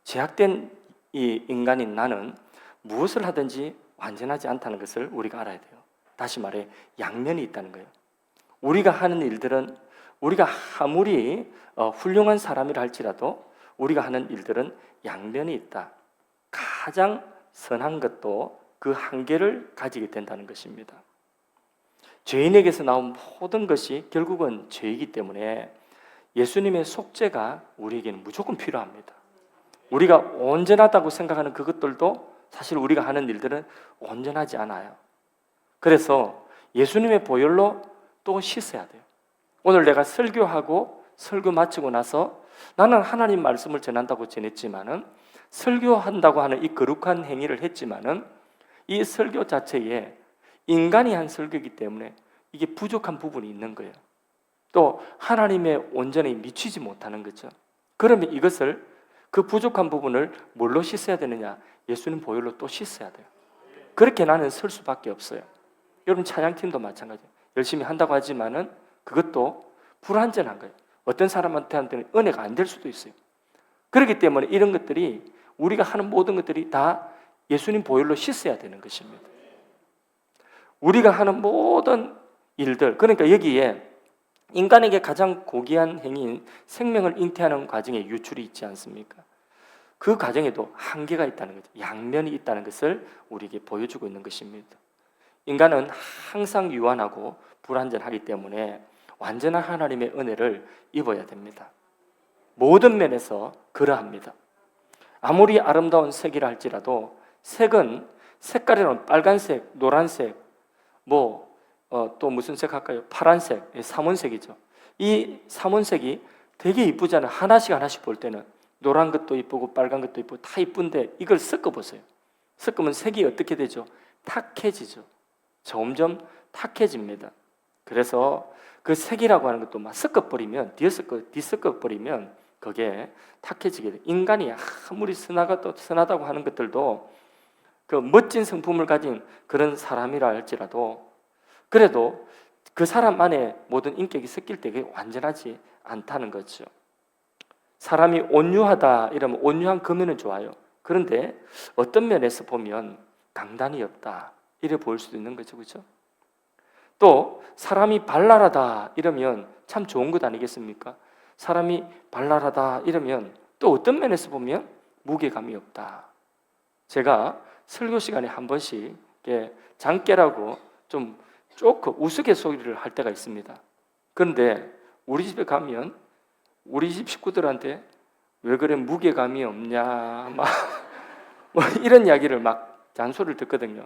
죄악된 이 인간인 나는 무엇을 하든지 완전하지 않다는 것을 우리가 알아야 돼요. 다시 말해 양면이 있다는 거예요. 우리가 하는 일들은, 우리가 아무리 훌륭한 사람이라 할지라도 우리가 하는 일들은 양면이 있다. 가장 선한 것도 그 한계를 가지게 된다는 것입니다. 죄인에게서 나온 모든 것이 결국은 죄이기 때문에 예수님의 속죄가 우리에게는 무조건 필요합니다. 우리가 온전하다고 생각하는 그것들도 사실 우리가 하는 일들은 온전하지 않아요. 그래서 예수님의 보혈로 또 씻어야 돼요. 오늘 내가 설교하고 설교 마치고 나서 나는 하나님 말씀을 전한다고 전했지만은, 설교한다고 하는 이 거룩한 행위를 했지만은 이 설교 자체에 인간이 한 설교이기 때문에 이게 부족한 부분이 있는 거예요. 또 하나님의 온전히 미치지 못하는 거죠. 그러면 이것을, 그 부족한 부분을 뭘로 씻어야 되느냐? 예수님 보혈로 또 씻어야 돼요. 그렇게 나는 설 수밖에 없어요. 여러분 찬양팀도 마찬가지예요. 열심히 한다고 하지만은 그것도 불완전한 거예요. 어떤 사람한테는 은혜가 안 될 수도 있어요. 그렇기 때문에 이런 것들이, 우리가 하는 모든 것들이 다 예수님 보혈로 씻어야 되는 것입니다. 우리가 하는 모든 일들, 그러니까 여기에 인간에게 가장 고귀한 행위인 생명을 잉태하는 과정에 유출이 있지 않습니까? 그 과정에도 한계가 있다는 거죠. 양면이 있다는 것을 우리에게 보여주고 있는 것입니다. 인간은 항상 유한하고 불완전하기 때문에 완전한 하나님의 은혜를 입어야 됩니다. 모든 면에서 그러합니다. 아무리 아름다운 색이라 할지라도 색은 색깔에는 빨간색, 노란색, 또 무슨 색 할까요? 파란색, 삼원색이죠. 이 삼원색이 되게 이쁘잖아요. 하나씩 볼 때는. 노란 것도 이쁘고 빨간 것도 이쁘고 다 이쁜데 이걸 섞어보세요. 섞으면 색이 어떻게 되죠? 탁해지죠. 점점 탁해집니다. 그래서 그 색이라고 하는 것도 막 섞어버리면, 뒤섞어버리면 그게 탁해지게 돼요. 인간이 아무리 선하다고 하는 것들도 그 멋진 성품을 가진 그런 사람이라 할지라도 그래도 그 사람 안에 모든 인격이 섞일 때 그게 완전하지 않다는 거죠. 사람이 온유하다 이러면 온유한 금연은 좋아요. 그런데 어떤 면에서 보면 강단이 없다 이래 보일 수도 있는 거죠. 그렇죠? 또 사람이 발랄하다 이러면 참 좋은 것 아니겠습니까? 사람이 발랄하다 이러면 또 어떤 면에서 보면 무게감이 없다. 제가 설교 시간에 한 번씩 장깨라고 좀 조금 우스갯소리를 할 때가 있습니다. 그런데 우리 집에 가면 우리 집 식구들한테 왜 그래 무게감이 없냐 막 뭐 이런 이야기를 막 잔소리를 듣거든요.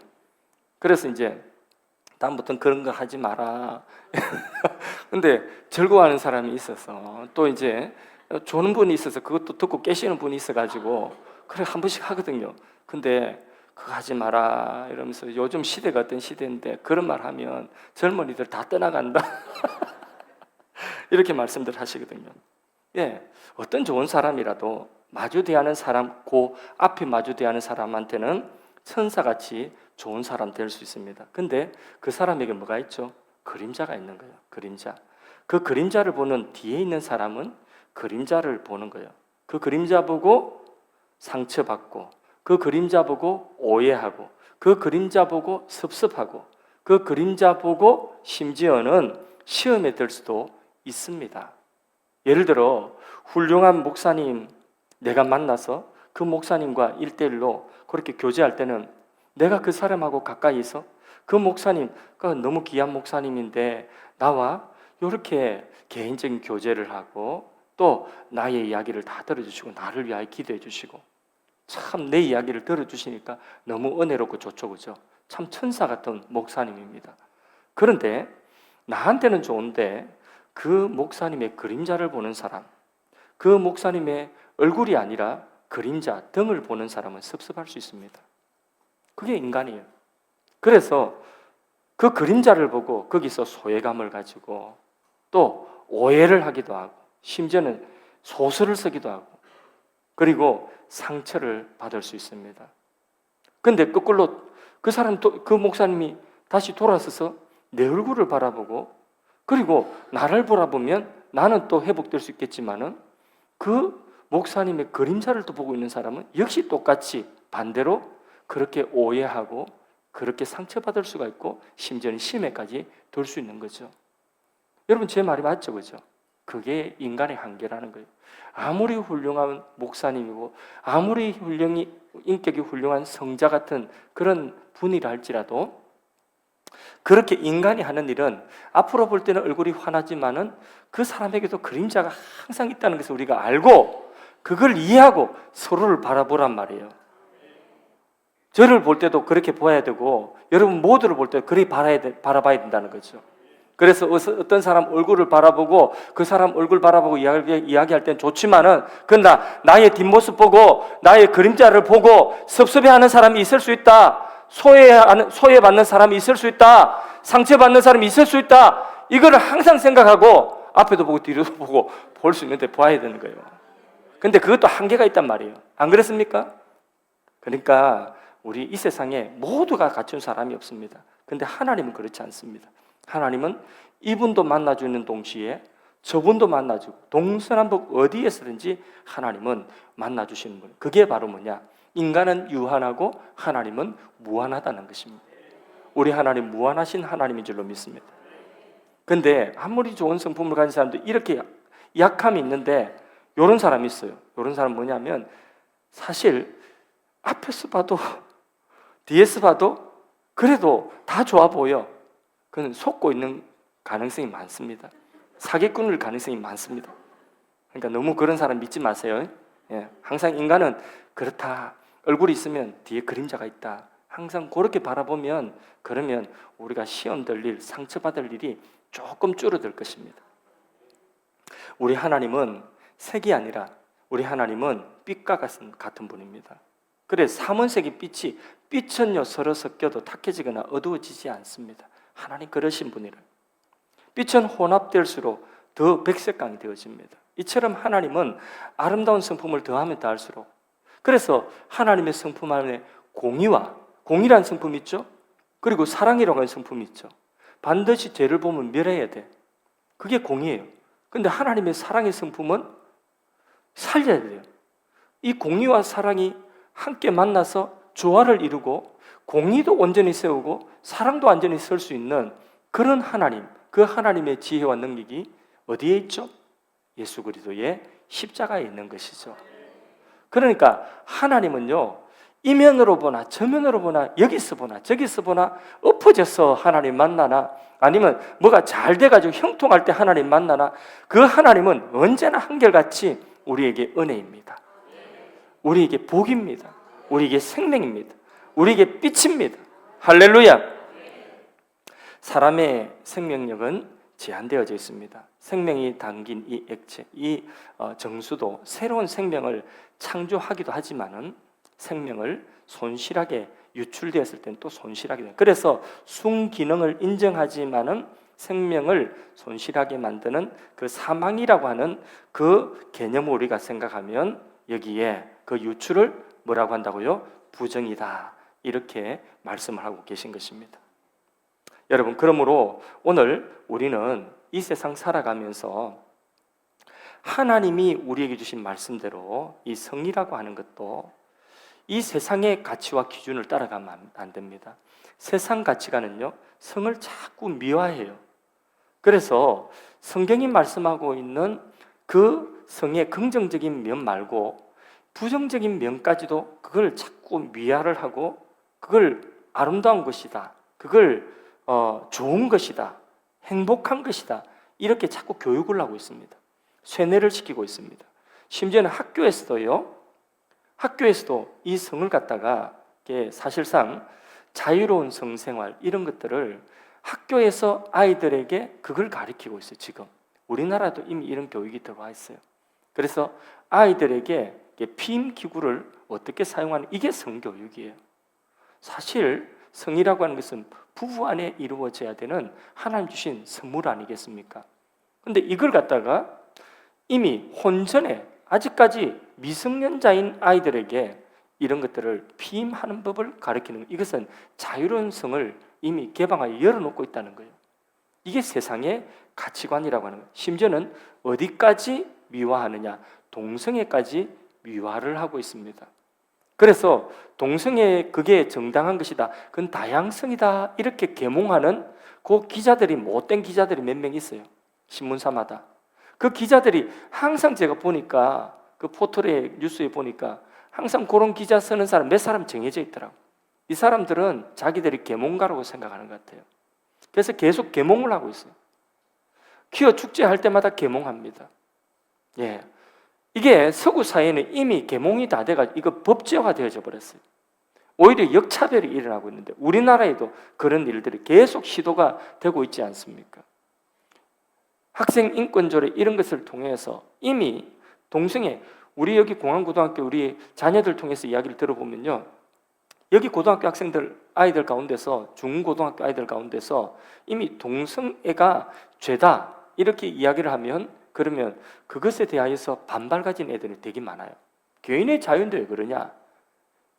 그래서 이제 다음부터는 그런 거 하지 마라. 근데 즐거워하는 사람이 있어서 또 이제 조는 분이 있어서 그것도 듣고 깨시는 분이 있어가지고 그래 한 번씩 하거든요. 근데 그거 하지 마라 이러면서 요즘 시대가 어떤 시대인데 그런 말 하면 젊은이들 다 떠나간다. 이렇게 말씀들 하시거든요. 예, 어떤 좋은 사람이라도 마주 대하는 사람, 그 앞에 마주 대하는 사람한테는 천사같이 좋은 사람 될 수 있습니다. 근데 그 사람에게 뭐가 있죠? 그림자가 있는 거예요. 그림자. 그 그림자를 보는 뒤에 있는 사람은 그림자를 보는 거예요. 그 그림자 보고 상처받고, 그 그림자 보고 오해하고, 그 그림자 보고 섭섭하고, 그 그림자 보고 심지어는 시험에 들 수도 있습니다. 예를 들어 훌륭한 목사님 내가 만나서 그 목사님과 1대1로 그렇게 교제할 때는 내가 그 사람하고 가까이 있어 그 목사님 너무 귀한 목사님인데 나와 이렇게 개인적인 교제를 하고 또 나의 이야기를 다 들어주시고 나를 위하여 기도해 주시고 참 내 이야기를 들어주시니까 너무 은혜롭고 좋죠. 그죠? 참 천사 같은 목사님입니다. 그런데 나한테는 좋은데 그 목사님의 그림자를 보는 사람, 그 목사님의 얼굴이 아니라 그림자, 등을 보는 사람은 섭섭할 수 있습니다. 그게 인간이에요. 그래서 그 그림자를 보고 거기서 소외감을 가지고 또 오해를 하기도 하고 심지어는 소설을 쓰기도 하고 그리고 상처를 받을 수 있습니다. 그런데 거꾸로 그 사람, 그 목사님이 다시 돌아서서 내 얼굴을 바라보고 그리고 나를 바라보면 나는 또 회복될 수 있겠지만은 그 목사님의 그림자를 또 보고 있는 사람은 역시 똑같이 반대로 그렇게 오해하고 그렇게 상처받을 수가 있고 심지어는 심해까지 들 수 있는 거죠. 여러분 제 말이 맞죠? 그죠? 그게 인간의 한계라는 거예요. 아무리 훌륭한 목사님이고 아무리 인격이 훌륭한 성자 같은 그런 분이라 할지라도 그렇게 인간이 하는 일은 앞으로 볼 때는 얼굴이 환하지만은 그 사람에게도 그림자가 항상 있다는 것을 우리가 알고 그걸 이해하고 서로를 바라보란 말이에요. 저를 볼 때도 그렇게 보아야 되고 여러분 모두를 볼 때도 그렇게 바라봐야 된다는 거죠. 그래서 어떤 사람 얼굴을 바라보고 그 사람 얼굴 바라보고 이야기할 때는 좋지만은 그러나 나의 뒷모습 보고 나의 그림자를 보고 섭섭해하는 사람이 있을 수 있다. 소외받는 사람이 있을 수 있다. 상처받는 사람이 있을 수 있다. 이거를 항상 생각하고 앞에도 보고 뒤로도 보고 볼 수 있는데 봐야 되는 거예요. 근데 그것도 한계가 있단 말이에요. 안 그렇습니까? 그러니까 우리 이 세상에 모두가 갖춘 사람이 없습니다. 근데 하나님은 그렇지 않습니다. 하나님은 이분도 만나주는 동시에 저분도 만나주고 동서남북 어디에서든지 하나님은 만나주시는 거예요. 그게 바로 뭐냐? 인간은 유한하고 하나님은 무한하다는 것입니다. 우리 하나님 무한하신 하나님인 줄로 믿습니다. 근데 아무리 좋은 성품을 가진 사람도 이렇게 약함이 있는데 이런 사람이 있어요. 이런 사람은 뭐냐면 사실 앞에서 봐도 뒤에서 봐도 그래도 다 좋아 보여. 그는 속고 있는 가능성이 많습니다. 사기꾼일 가능성이 많습니다. 그러니까 너무 그런 사람 믿지 마세요. 예, 항상 인간은 그렇다. 얼굴이 있으면 뒤에 그림자가 있다. 항상 그렇게 바라보면 그러면 우리가 시험 들 일, 상처받을 일이 조금 줄어들 것입니다. 우리 하나님은 색이 아니라 우리 하나님은 빛과 같은 분입니다. 그래 삼원색의 빛은요 서로 섞여도 탁해지거나 어두워지지 않습니다. 하나님 그러신 분이라. 빛은 혼합될수록 더 백색감이 되어집니다. 이처럼 하나님은 아름다운 성품을 더하면 더할수록, 그래서 하나님의 성품 안에 공의란 성품이 있죠. 그리고 사랑이라고 하는 성품이 있죠. 반드시 죄를 보면 멸해야 돼. 그게 공의예요. 근데 하나님의 사랑의 성품은 살려야 돼요. 이 공의와 사랑이 함께 만나서 조화를 이루고 공의도 온전히 세우고 사랑도 완전히 설 수 있는 그런 하나님, 그 하나님의 지혜와 능력이 어디에 있죠? 예수 그리스도의 십자가에 있는 것이죠. 그러니까 하나님은요, 이면으로 보나 저면으로 보나 여기서 보나 저기서 보나 엎어져서 하나님 만나나 아니면 뭐가 잘 돼가지고 형통할 때 하나님 만나나, 그 하나님은 언제나 한결같이 우리에게 은혜입니다. 우리에게 복입니다. 우리에게 생명입니다. 우리에게 빛입니다. 할렐루야. 사람의 생명력은 제한되어져 있습니다. 생명이 담긴 이 액체, 이 정수도 새로운 생명을 창조하기도 하지만은 생명을 손실하게 유출되었을 때는 또 손실하게 돼요. 그래서 순기능을 인정하지만은 생명을 손실하게 만드는 그 사망이라고 하는 그 개념을 우리가 생각하면 여기에 그 유출을 뭐라고 한다고요? 부정이다. 이렇게 말씀을 하고 계신 것입니다. 여러분, 그러므로 오늘 우리는 이 세상 살아가면서 하나님이 우리에게 주신 말씀대로 이 성이라고 하는 것도 이 세상의 가치와 기준을 따라가면 안 됩니다. 세상 가치관은요, 성을 자꾸 미화해요. 그래서 성경이 말씀하고 있는 그 성의 긍정적인 면 말고 부정적인 면까지도 그걸 자꾸 미화를 하고 그걸 아름다운 것이다, 그걸 좋은 것이다, 행복한 것이다, 이렇게 자꾸 교육을 하고 있습니다. 쇠뇌를 시키고 있습니다. 심지어는 학교에서도 이 성을 갖다가 사실상 자유로운 성생활 이런 것들을 학교에서 아이들에게 그걸 가르치고 있어요. 지금 우리나라도 이미 이런 교육이 들어와 있어요. 그래서 아이들에게 피임 기구를 어떻게 사용하는, 이게 성교육이에요. 사실 성이라고 하는 것은 부부 안에 이루어져야 되는 하나님 주신 선물 아니겠습니까? 근데 이걸 갖다가 이미 혼전에 아직까지 미성년자인 아이들에게 이런 것들을 피임하는 법을 가르치는, 이것은 자유로운 성을 이미 개방하여 열어놓고 있다는 거예요. 이게 세상의 가치관이라고 하는 거예요. 심지어는 어디까지 미화하느냐, 동성애까지 미화를 하고 있습니다. 그래서 동성애 그게 정당한 것이다, 그건 다양성이다, 이렇게 계몽하는 그 기자들이, 못된 기자들이 몇 명 있어요. 신문사마다. 그 기자들이 항상 제가 보니까 그 포털에 뉴스에 보니까 항상 그런 기자 쓰는 사람 몇 사람 정해져 있더라고. 이 사람들은 자기들이 계몽가라고 생각하는 것 같아요. 그래서 계속 계몽을 하고 있어요. 퀴어 축제 할 때마다 계몽합니다. 예, 이게 서구 사회는 이미 계몽이 다 돼가지고 이거 법제화 되어져 버렸어요. 오히려 역차별이 일어나고 있는데 우리나라에도 그런 일들이 계속 시도가 되고 있지 않습니까? 학생 인권 조례 이런 것을 통해서 이미 동성애, 우리 여기 공항고등학교 우리 자녀들 통해서 이야기를 들어보면요, 여기 고등학교 학생들 아이들 가운데서, 중고등학교 아이들 가운데서 이미 동성애가 죄다 이렇게 이야기를 하면, 그러면 그것에 대하여서 반발 가진 애들이 되게 많아요. 개인의 자유인데 왜 그러냐,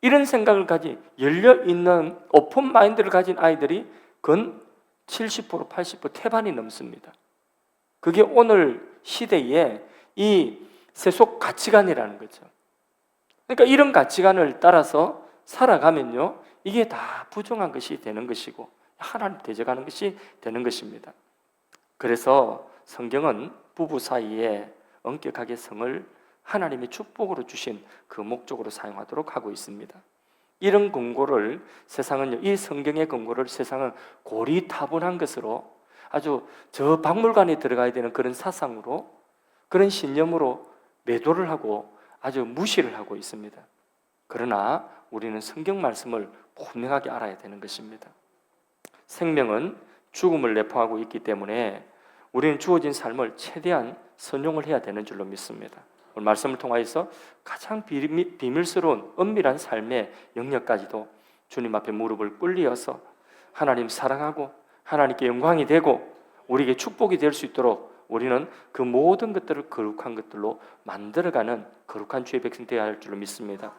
이런 생각을 가진 열려있는 오픈 마인드를 가진 아이들이 건 70% 80% 태반이 넘습니다. 그게 오늘 시대에 이 세속 가치관이라는 거죠. 그러니까 이런 가치관을 따라서 살아가면요, 이게 다 부정한 것이 되는 것이고 하나님 대적하는 것이 되는 것입니다. 그래서 성경은 부부 사이에 엄격하게 성을 하나님의 축복으로 주신 그 목적으로 사용하도록 하고 있습니다. 이런 권고를 세상은요, 이 성경의 권고를 세상은 고리타분한 것으로, 아주 저 박물관에 들어가야 되는 그런 사상으로, 그런 신념으로 매도를 하고 아주 무시를 하고 있습니다. 그러나 우리는 성경 말씀을 분명하게 알아야 되는 것입니다. 생명은 죽음을 내포하고 있기 때문에 우리는 주어진 삶을 최대한 선용을 해야 되는 줄로 믿습니다. 오늘 말씀을 통하여서 가장 비밀스러운 은밀한 삶의 영역까지도 주님 앞에 무릎을 꿇리어서 하나님 사랑하고 하나님께 영광이 되고 우리에게 축복이 될 수 있도록 우리는 그 모든 것들을 거룩한 것들로 만들어가는 거룩한 주의 백성 되어야 할 줄로 믿습니다.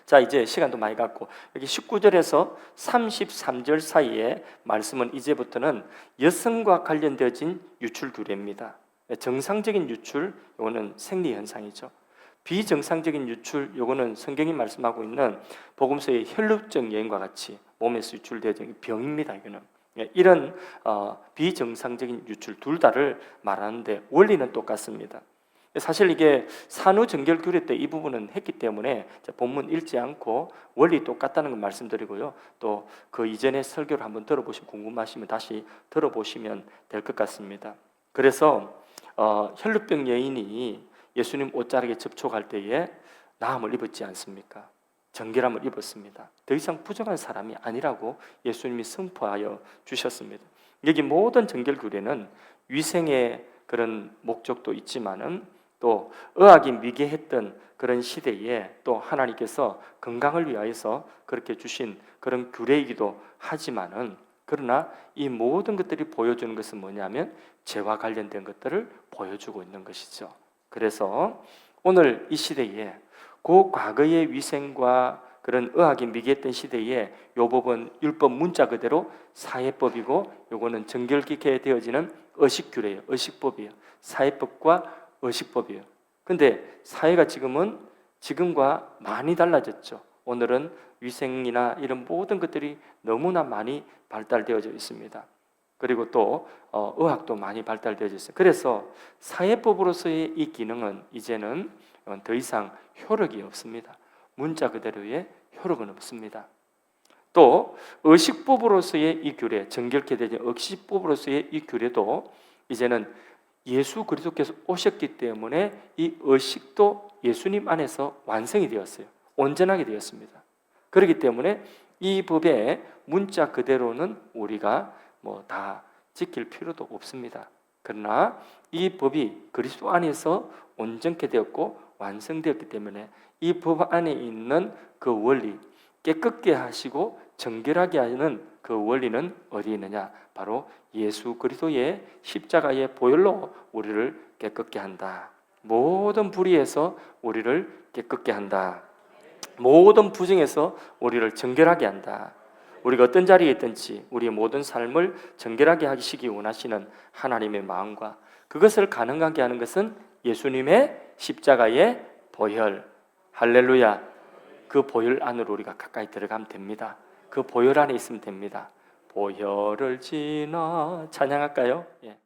자, 이제 시간도 많이 갔고 여기 19절에서 33절 사이에 말씀은 이제부터는 여성과 관련되어진 유출 규례입니다. 정상적인 유출, 이거는 생리 현상이죠. 비정상적인 유출, 이거는 성경이 말씀하고 있는 복음서의 혈루증 여인과 같이 몸에서 유출되어진 병입니다. 이거는 이런 비정상적인 유출 둘 다를 말하는데 원리는 똑같습니다. 사실 이게 산후정결 규례 때 이 부분은 했기 때문에 본문 읽지 않고 원리 똑같다는 걸 말씀드리고요. 또 그 이전의 설교를 한번 들어보시면 궁금하시면 다시 들어보시면 될 것 같습니다. 그래서 혈루병 여인이 예수님 옷자락에 접촉할 때에 나음을 입었지 않습니까? 정결함을 입었습니다. 더 이상 부정한 사람이 아니라고 예수님이 선포하여 주셨습니다. 여기 모든 정결 규례는 위생의 그런 목적도 있지만은 또 의학이 미개했던 그런 시대에 또 하나님께서 건강을 위하여서 그렇게 주신 그런 규례이기도 하지만은 그러나 이 모든 것들이 보여주는 것은 뭐냐면 죄와 관련된 것들을 보여주고 있는 것이죠. 그래서 오늘 이 시대에 그 과거의 위생과 그런 의학이 미개했던 시대에 요 법은 율법 문자 그대로 사회법이고 요거는 정결케 되어지는 의식규례예요. 의식법이에요. 사회법과 의식법이에요. 근데 사회가 지금은 지금과 많이 달라졌죠. 오늘은 위생이나 이런 모든 것들이 너무나 많이 발달되어져 있습니다. 그리고 또 의학도 많이 발달되어져 있어요. 그래서 사회법으로서의 이 기능은 이제는 더 이상 효력이 없습니다. 문자 그대로의 효력은 없습니다. 또 의식법으로서의 이 규례, 정결케 되는 의식법으로서의 이 규례도 이제는 예수 그리스도께서 오셨기 때문에 이 의식도 예수님 안에서 완성이 되었어요. 온전하게 되었습니다. 그렇기 때문에 이 법의 문자 그대로는 우리가 다 지킬 필요도 없습니다. 그러나 이 법이 그리스도 안에서 온전케 되었고 완성되었기 때문에 이 법 안에 있는 그 원리, 깨끗게 하시고 정결하게 하는 그 원리는 어디에 있느냐? 바로 예수 그리스도의 십자가의 보혈로 우리를 깨끗게 한다. 모든 불의에서 우리를 깨끗게 한다. 모든 부정에서 우리를 정결하게 한다. 우리가 어떤 자리에 있든지 우리의 모든 삶을 정결하게 하시기 원하시는 하나님의 마음과 그것을 가능하게 하는 것은 예수님의 십자가의 보혈. 할렐루야. 그 보혈 안으로 우리가 가까이 들어가면 됩니다. 그 보혈 안에 있으면 됩니다. 보혈을 지나 찬양할까요? 예.